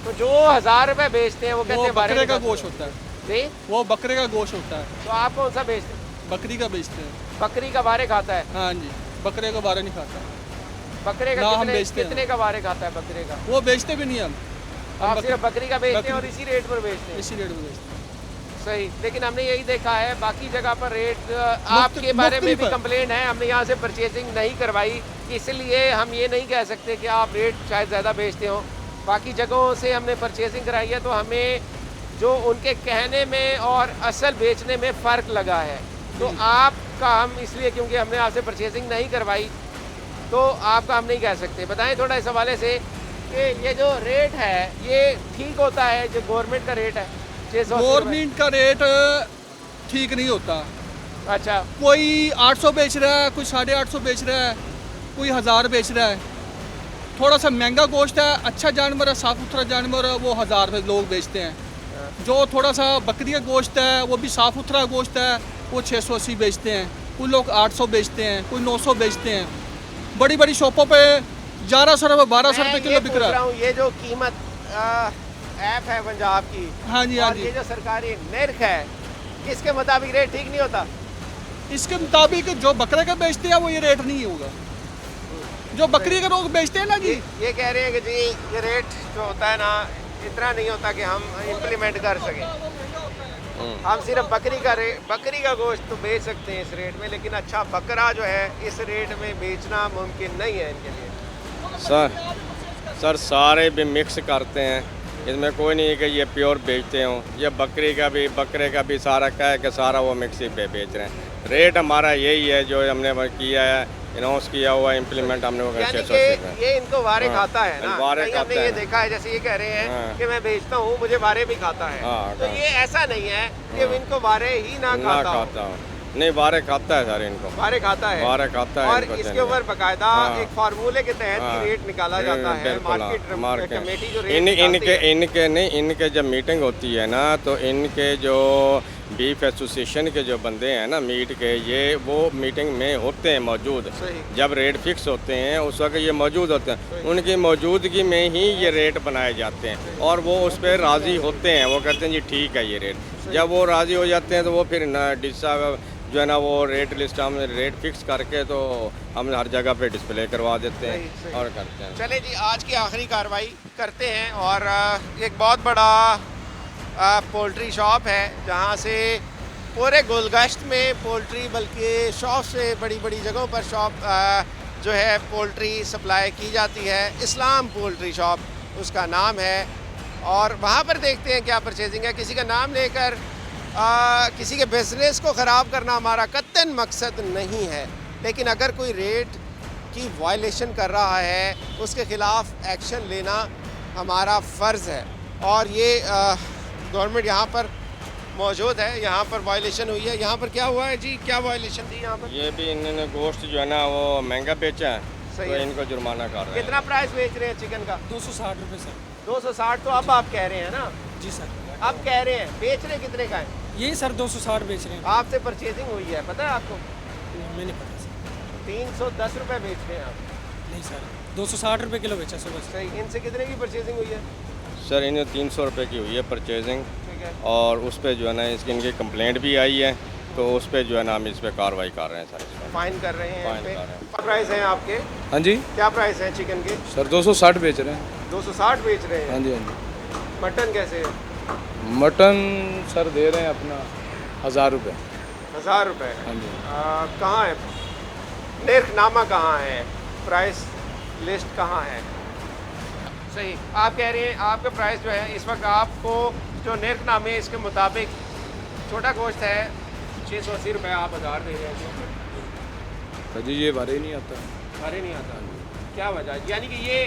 तो जो 1000 रुपये बेचते हैं वो कहते हैं बकरे का गोश्त होता है जी, वो बकरे का गोश्त होता है। तो आप कौन सा बेचते हैं? बकरी का बेचते हैं। बकरी का वारे खाता है? हाँ जी, बकरे का वारे नहीं खाता। बकरे का ना हम कितने, बेचते हैं। कितने का वारे खाता है बकरे का? वो बेचते भी नहीं हम आप सिर्फ बकरी का बेचते हैं और इसी रेट पर बेचते हैं? इसी रेट में बेचते हैं। सही, लेकिन हमने यही देखा है बाकी जगह पर रेट आपके बारे में भी कंप्लेंट है। हमने यहाँ से परचेजिंग नहीं करवाई, इसलिए हम ये नहीं कह सकते कि आप रेट शायद ज़्यादा बेचते हो। बाकी जगहों से हमने परचेजिंग कराई है तो हमें जो उनके कहने में और असल बेचने में फ़र्क लगा है। तो आपका हम इसलिए क्योंकि हमने आपसे परचेजिंग नहीं करवाई तो आपका हम नहीं कह सकते। बताएं थोड़ा इस हवाले से कि ये जो रेट है ये ठीक होता है, जो गवर्नमेंट का रेट है 600? गवर्नमेंट का रेट ठीक नहीं होता। अच्छा, कोई 800 बेच रहा है, कोई 850 बेच रहा है, कोई 1000 बेच रहा है। थोड़ा सा महंगा गोश्त है, अच्छा जानवर है, साफ़ सुथरा जानवर है, वो 1000 में लोग बेचते हैं। जो थोड़ा सा बकरी का गोश्त है वो भी साफ़ सुथरा गोश्त है, वो 680 बेचते हैं। कोई लोग 800 बेचते हैं, कोई 900 बेचते हैं। बड़ी बड़ी शॉपों पे 1100 रुपये 1200 रुपये किलो बिक रहा है। ये जो कीमत ऐप है पंजाब की, हाँ जी, हाँ और जी, ये जो सरकारी निर्ख है इसके मुताबिक रेट ठीक नहीं होता? इसके मुताबिक जो बकरे का बेचते हैं वो ये रेट नहीं होगा। जो बकरी के लोग बेचते हैं ना जी, ये कह रहे हैं कि जी ये रेट जो होता है ना इतना नहीं होता कि हम इम्प्लीमेंट कर सकें। हम सिर्फ बकरी का गोश्त तो बेच सकते हैं इस रेट में, लेकिन अच्छा बकरा जो है इस रेट में बेचना मुमकिन नहीं है इनके लिए। सर सारे भी मिक्स करते हैं, इसमें कोई नहीं है कि ये प्योर बेचते हों। ये बकरे का भी सारा क्या है कि सारा वो मिक्स ही पे बेच रहे हैं। रेट हमारा यही है जो हमने किया है, अनाउंस किया हुआ है, इम्प्लीमेंट हमने वो 680 ये इनको वारे खाता है ना? वारे कहीं हमने खाता ये है। देखा है, जैसे ये कह रहे हैं कि मैं बेचता हूँ, मुझे वारे भी खाता है। तो ये ऐसा नहीं है कि इनको वारे ही ना खाता हो। नहीं, वारे खाता है सर, इनको वारे खाता है, वारे खाता है। और इसके ऊपर बाकायदा एक फार्मूले के तहत ही रेट निकाला जाता है। मार्केट कमेटी जो रेट इनके जब मीटिंग होती है ना तो इनके जो बीफ एसोसिएशन के जो बंदे हैं ना मीट के, ये वो मीटिंग में होते हैं मौजूद। जब रेट फिक्स होते हैं उस वक्त ये मौजूद होते हैं, उनकी मौजूदगी में ही ये रेट बनाए जाते हैं और वो उस पर राज़ी होते हैं। वो कहते हैं जी ठीक है ये रेट। जब वो राज़ी हो जाते हैं तो वो फिर डिस्सा जो है ना वो रेट लिस्ट हम रेट फिक्स करके तो हम हर जगह पे डिस्प्ले करवा देते हैं और करते हैं। चले जी, आज की आखिरी कार्रवाई करते हैं। और एक बहुत बड़ा पोल्ट्री शॉप है जहाँ से पूरे गुलगश्त में पोल्ट्री, बल्कि शॉप से बड़ी बड़ी जगहों पर शॉप जो है पोल्ट्री सप्लाई की जाती है। इस्लाम पोल्ट्री शॉप उसका नाम है और वहाँ पर देखते हैं क्या परचेजिंग है। किसी का नाम लेकर किसी के बिज़नेस को ख़राब करना हमारा कतई मकसद नहीं है, लेकिन अगर कोई रेट की वायलेशन कर रहा है उसके ख़िलाफ़ एक्शन लेना हमारा फ़र्ज़ है। और ये गवर्नमेंट यहाँ पर मौजूद है, यहाँ पर वायलेशन हुई है। यहाँ पर क्या हुआ है जी, क्या वायलेशन थी यहाँ पर? ये भी इन्होंने गोश्त जो है ना वो महंगा बेचा है, तो इनको जुर्माना कर रहे हैं। कितना प्राइस बेच रहे हैं चिकन का? 260 रुपये सर। 260 तो अब आप कह रहे हैं ना? जी सर। अब कह रहे हैं, बेच रहे कितने का है? यही सर 260 बेच रहे हैं। आपसे परचेजिंग हुई है, पता है आपको? मैं नहीं पता सर। 310 रुपये बेच रहे हैं आप? नहीं सर, 260 रुपये किलो बेचा सुबह से। सही। इनसे कितने की परचेजिंग हुई है? सर इन्हें 300 रुपये की हुई है परचेजिंग, ठीक है। और उस पर जो है ना इसकी इनकी कंप्लेंट भी आई है, तो उस पर जो है ना हम इस पर कार्रवाई कर रहे हैं सर। फाइन कर रहे हैं। फाइन कर रहे हैं। क्या प्राइस है आपके? हाँ जी क्या प्राइस है चिकन के? सर 260 बेच रहे हैं। 260 बेच रहे हैं? हाँ जी, हाँ जी। मटन कैसे है? मटन सर दे रहे हैं अपना 1000 रुपये। 1000 रुपये। हाँ जी। कहाँ है निर्खनामा, कहाँ है प्राइस लिस्ट, कहाँ है? सही आप कह रहे हैं आपका प्राइस जो है इस वक्त आपको जो निर्खनामे इसके मुताबिक छोटा गोश्त है 680 रुपये, आप 1000 दे रहे हैं। सर जी ये बारे ही नहीं आता। बारे नहीं आता, क्या वजह? यानी कि ये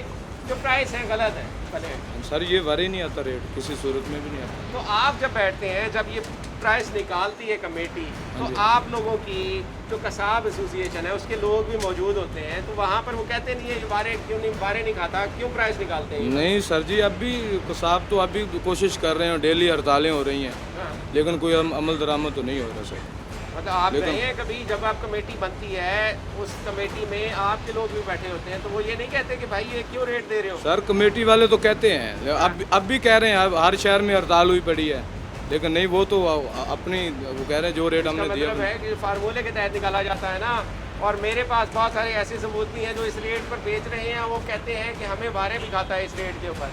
जो प्राइस है गलत है पहले। सर ये बारे ही नहीं आता, रेट किसी सूरत में भी नहीं आता। तो आप जब बैठते हैं, जब ये प्राइस निकालती है कमेटी, तो हाँ जी। आप लोगों की जो कसाब एसोसिएशन है उसके लोग भी मौजूद होते हैं, तो वहाँ पर वो कहते नहीं है ये बारे क्यों नहीं, बारे नहीं खाता, क्यों प्राइस निकालते हैं? नहीं सर जी, अब भी कसाब तो अभी कोशिश कर रहे हैं, डेली हड़तालें हो रही हैं, हाँ। लेकिन कोई अमल दरामद तो नहीं हो रहा सर। मतलब आप लेकिन- गए हैं कभी, जब आप कमेटी बनती है उस कमेटी में आपके लोग भी बैठे होते हैं, तो वो ये नहीं कहते कि भाई ये क्यों रेट दे रहे हो? सर कमेटी वाले तो कहते हैं, अब भी कह रहे हैं, हर शहर में हड़ताल हुई पड़ी है, लेकिन नहीं वो तो अपनी वो कह रहे हैं जो रेट इसका हमने दिया। मतलब है कि फार्मूले के तहत निकाला जाता है ना। और मेरे पास बहुत सारे ऐसे सबूत भी हैं जो इस रेट पर बेच रहे हैं, वो कहते हैं कि हमें बारे भी खाता है इस रेट के ऊपर,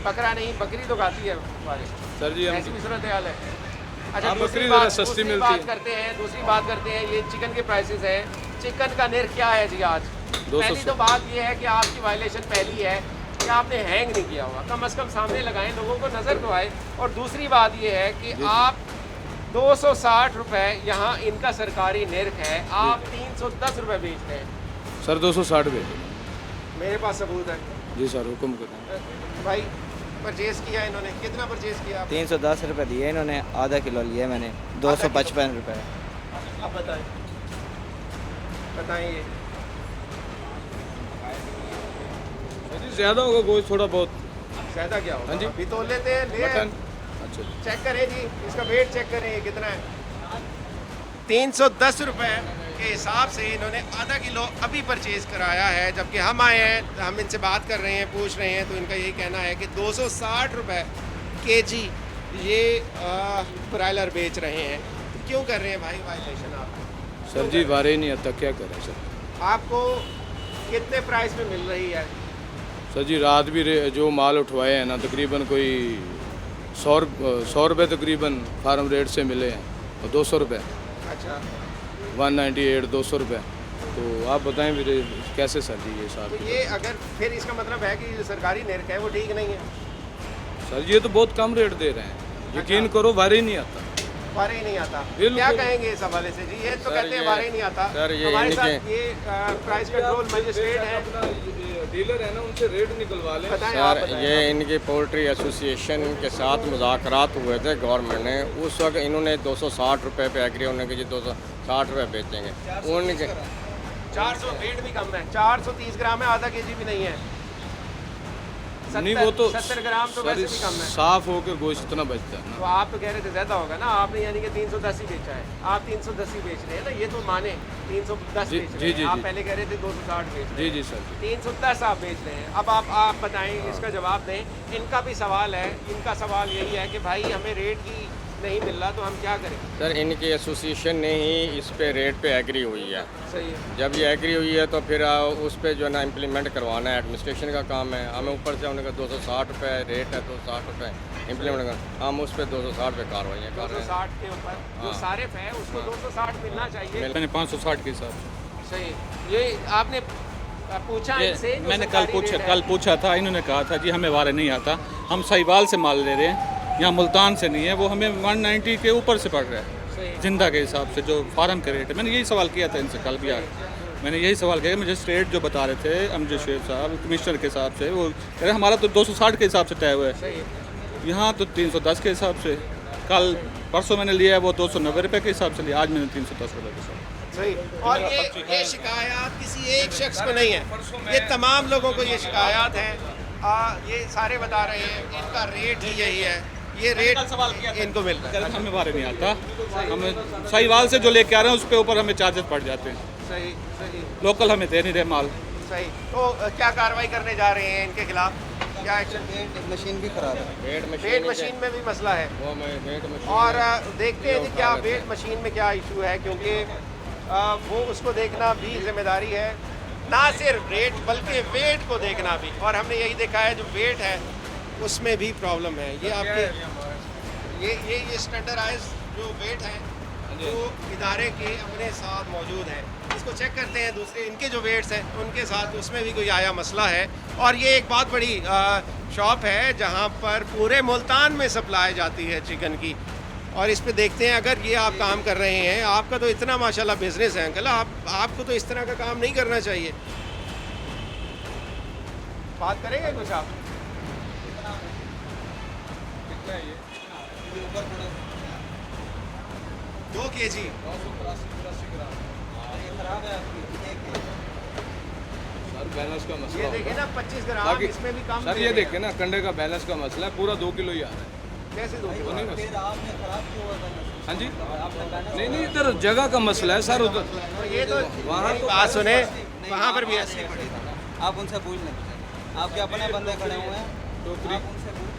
बकरा नहीं बकरी तो खाती है बारे। सर जी ऐसी भी सूरत हाल है। अच्छा हाँ, दूसरी बकरी बात, ज़रा सस्ती मिलती बात है। करते हैं, दूसरी बात करते हैं, ये चिकन के प्राइसेस है, चिकन का निर्ख क्या है जी आज? 200। पहली तो बात ये है कि आपकी वायलेशन पहली है कि आपने हैंग नहीं किया हुआ, कम अज़ कम सामने लगाएं, लोगों को नज़र तो आए। और दूसरी बात ये है कि आप 260 रुपये यहाँ इनका सरकारी निर्ख है, आप 310 रुपये बेचते हैं। सर 260 भेज। मेरे पास सबूत है जी सर हुक्म करें। भाई। परचेज़ किया इन्होंने, कितना परचेज़ किया? 310 रुपये दिए इन्होंने, आधा किलो लिया मैंने 255 रुपये। आप बताएं, बताइए। जी ज़्यादा होगा गोश्त थोड़ा बहुत। ज़्यादा क्या होगा? हाँ जी। अभी तो लेते हैं, ले मटन। अच्छा चेक करें जी, इसका वेट चेक करें ये कितना है। 310 रुपये के हिसाब से इन्होंने आधा किलो अभी परचेज़ कराया है, जबकि हम आए हैं, हम इनसे बात कर रहे हैं, पूछ रहे हैं, तो इनका यही कहना है कि 260 रुपये केजी ये ब्रायलर बेच रहे हैं। तो क्यों कर रहे हैं भाई वायलेशन आप? सर जी बारे ही नहीं आता, क्या करें सर। आपको कितने प्राइस में मिल रही है? सर जी रात भी जो माल उठवाए हैं ना, तकरीबन कोई 100 रुपये तकरीबन फार्म रेट से मिले हैं, और 200 रुपये, अच्छा 198, 200 रुपये। तो आप बताएं फिर कैसे सर जी ये साथ? तो ये अगर फिर इसका मतलब है कि जो सरकारी निर्ख है वो ठीक नहीं है? सर जी ये तो बहुत कम रेट दे रहे हैं, यकीन करो बारे ही नहीं आता। बारे ही नहीं आता, बिल्कुल। क्या कहेंगे इस हवाले से जी? ये तो सर, कहते हैं ये- बारे ही नहीं आता। सर, ये हमारे इनके- साथ ये प्राइस कंट्रोल मजिस्ट्रेट है, डीलर है ना, उनसे रेट निकलवा लें। बताएं आप सर बताएं। ये इनकी पोल्ट्री एसोसिएशन के साथ मुज़ाकरात हुए थे गवर्नमेंट ने, उस वक्त इन्होंने 260 रुपये पे एग्री होने के जी 260 रुपये बेचेंगे उनके। 400 वेट भी कम है, 430 ग्राम है, आधा केजी भी नहीं है। नहीं वो तो 70 ग्राम तो वैसे भी कम है। साफ होकर गोश्त इतना बचता है तो ना। आप तो कह रहे थे ज़्यादा होगा ना, आपने यानी कि 310 ही बेचा है, आप 310 ही बेच रहे हैं ना, ये तो माने 310 जी, बेच रहे जी, हैं, जी, आप जी। पहले कह रहे थे 260 बेच रहे जी हैं। जी सर जी। 310 आप बेच रहे हैं। अब आप बताएं, इसका जवाब दें। इनका भी सवाल है, इनका सवाल यही है कि भाई हमें रेट ही नहीं मिल रहा, तो हम क्या करें? सर इनकी एसोसिएशन ने ही इस पे रेट पे एग्री हुई है। सही है। जब ये एग्री हुई है तो फिर उस पर जो है ना इम्प्लीमेंट करवाना है, एडमिनिस्ट्रेशन का काम है। हमें ऊपर से उन्होंने 260 रुपये रेट है, 260 रुपये इम्प्लीमेंट कर, हम उस पर 260 रुपये कार्रवाइयाँ कर रहे हैं। 260 के ऊपर जो हाँ। सारिफ है उसको 260 मिलना चाहिए। मैंने 560 के हिसाब। सही, ये आपने पूछा इनसे? जो मैंने कल सरकारी रेट है? पूछा था, इन्होंने कहा था जी हमें बारे नहीं आता, हम सहीवाल से माल ले रहे हैं, यहाँ मुल्तान से नहीं है, वो हमें 190 के ऊपर से पड़ रहा है सही। जिंदा के हिसाब से, जो फार्म का रेट है। मैंने यही सवाल किया था इनसे कल भी आके, मैंने यही सवाल किया, मुझे रेट जो बता रहे थे अमजद शेख साहब कमिश्नर के हिसाब से, वो कह रहे हमारा तो 260 के हिसाब से तय हुआ है, सही। यहाँ तो 310 के हिसाब से। कल परसों मैंने लिया है वो 290 रुपये के हिसाब से लिया, आज मैंने 310 रुपये के हिसाब। सही। और ये शिकायत किसी एक शख्स को नहीं है, ये तमाम लोगों को ये शिकायत है। ये सारे बता रहे हैं इनका रेट ही यही है, ये रेट इनको मिल रहा है। हमें बारे नहीं आता, हमें सहीवाल से जो लेके आ रहे हैं उस पे ऊपर हमें चार्जेस पड़ जाते हैं, सही सही लोकल हमें दे नहीं रहे माल। सही। तो क्या कार्रवाई करने जा रहे हैं इनके खिलाफ? क्या एक्शन? मशीन भी खराब है। वेट मशीन में भी मसला है। वो मैं वेट मशीन और देखते हैं कि क्या वेट मशीन में क्या इशू है, क्योंकि वो उसको देखना भी जिम्मेदारी है, ना सिर्फ रेट बल्कि वेट को देखना भी। और हमने यही देखा है जो वेट है उसमें भी प्रॉब्लम है। ये आपके ये स्टैंडर्डाइज जो वेट है जो इदारे के अपने साथ मौजूद हैं, इसको चेक करते हैं दूसरे इनके जो वेट्स हैं उनके साथ, उसमें भी कोई आया मसला है। और ये एक बहुत बड़ी शॉप है जहाँ पर पूरे मुल्तान में सप्लाई जाती है चिकन की। और इस पे देखते हैं, अगर ये आप काम कर रहे हैं, आपका तो इतना माशाल्लाह बिजनेस है अंकल, आपको तो इस तरह का काम नहीं करना चाहिए। बात करेंगे कुछ आप? 2 kg बैलेंस का मसला ये देखिए ना 25 ग्राम, बाकी इसमें भी काम सर ये देखिए ना कंडे का बैलेंस का मसला है, पूरा 2 किलो ही आ रहा है। कैसे 2 किलो? हाँ जी नहीं इधर जगह का मसला है सर, उधर तो ये तो वहाँ मेरी बात सुने, वहाँ पर भी ऐसे आप उनसे पूछ लें, आपके अपने बंदे खड़े हुए हैं, टोकरी आप उनसे पूछ लें।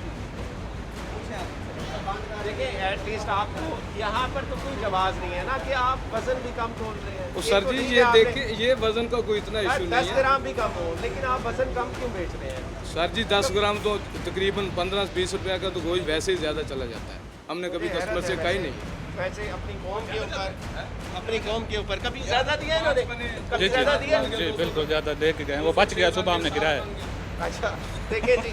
देखिए एटलीस्ट आपको यहाँ पर तो कोई जवाब नहीं है ना कि आप वजन भी कम तोल रहे हैं। तो सर जी ये देखिए, ये वजन का कोई इतना इशू 10 नहीं है ग्राम भी कम हो, लेकिन आप वजन कम क्यों बेच रहे हैं? सर जी। 10 ग्राम तो तकरीबन 15-20 रुपये का तो गोश्त वैसे ही ज़्यादा चला जाता है, हमने कभी कस्टमर से कही नहीं। वैसे अपनी कौम के ऊपर कभी ज़्यादा दिया है इन्होंने? कभी जी ज़्यादा दिया? जी बिल्कुल ज़्यादा दे के गए, वो बच गया, सुबह हमने गिराया। अच्छा देखिए जी,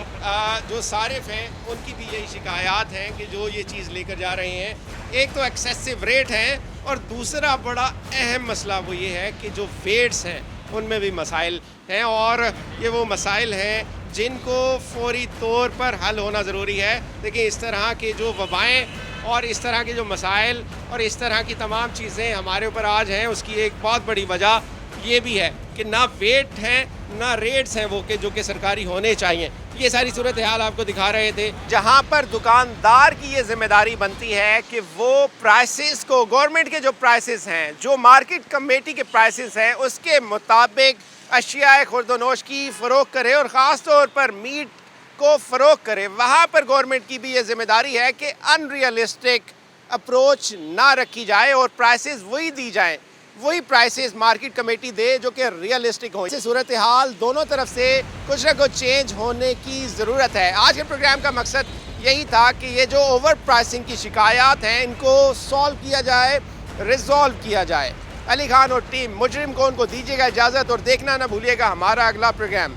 जो सारिफ हैं उनकी भी यही शिकायत हैं कि जो ये चीज़ लेकर जा रहे हैं, एक तो एक्सेसिव रेट है और दूसरा बड़ा अहम मसला वो ये है कि जो वेट्स हैं उनमें भी मसाइल हैं। और ये वो मसाइल हैं जिनको फौरी तौर पर हल होना ज़रूरी है। देखिए इस तरह के जो वबाएँ और इस तरह के जो मसाइल और इस तरह की तमाम चीज़ें हमारे ऊपर आज हैं, उसकी एक बहुत बड़ी वजह ये भी है कि ना वेट हैं ना रेट्स हैं वो के जो कि सरकारी होने चाहिए। ये सारी सूरत हाल आपको दिखा रहे थे, जहाँ पर दुकानदार की ये जिम्मेदारी बनती है कि वो प्राइसेस को, गवर्नमेंट के जो प्राइसेस हैं, जो मार्केट कमेटी के प्राइसेस हैं, उसके मुताबिक अशियाए खुर्दोनोश की फ़रोख्त करे और ख़ास तौर पर मीट को फ़रोख्त करे। वहाँ पर गवर्नमेंट की भी ये जिम्मेदारी है कि अनरियलिस्टिक अप्रोच ना रखी जाए और प्राइसेस वही दी जाए, वही प्राइसेस मार्केट कमेटी दे जो कि रियलिस्टिक हो। इस सूरत हाल दोनों तरफ से कुछ ना कुछ चेंज होने की ज़रूरत है। आज के प्रोग्राम का मकसद यही था कि ये जो ओवर प्राइसिंग की शिकायत हैं इनको सॉल्व किया जाए, रिजॉल्व किया जाए। अली खान और टीम मुजरिम को उनको दीजिएगा इजाज़त और देखना ना भूलिएगा हमारा अगला प्रोग्राम।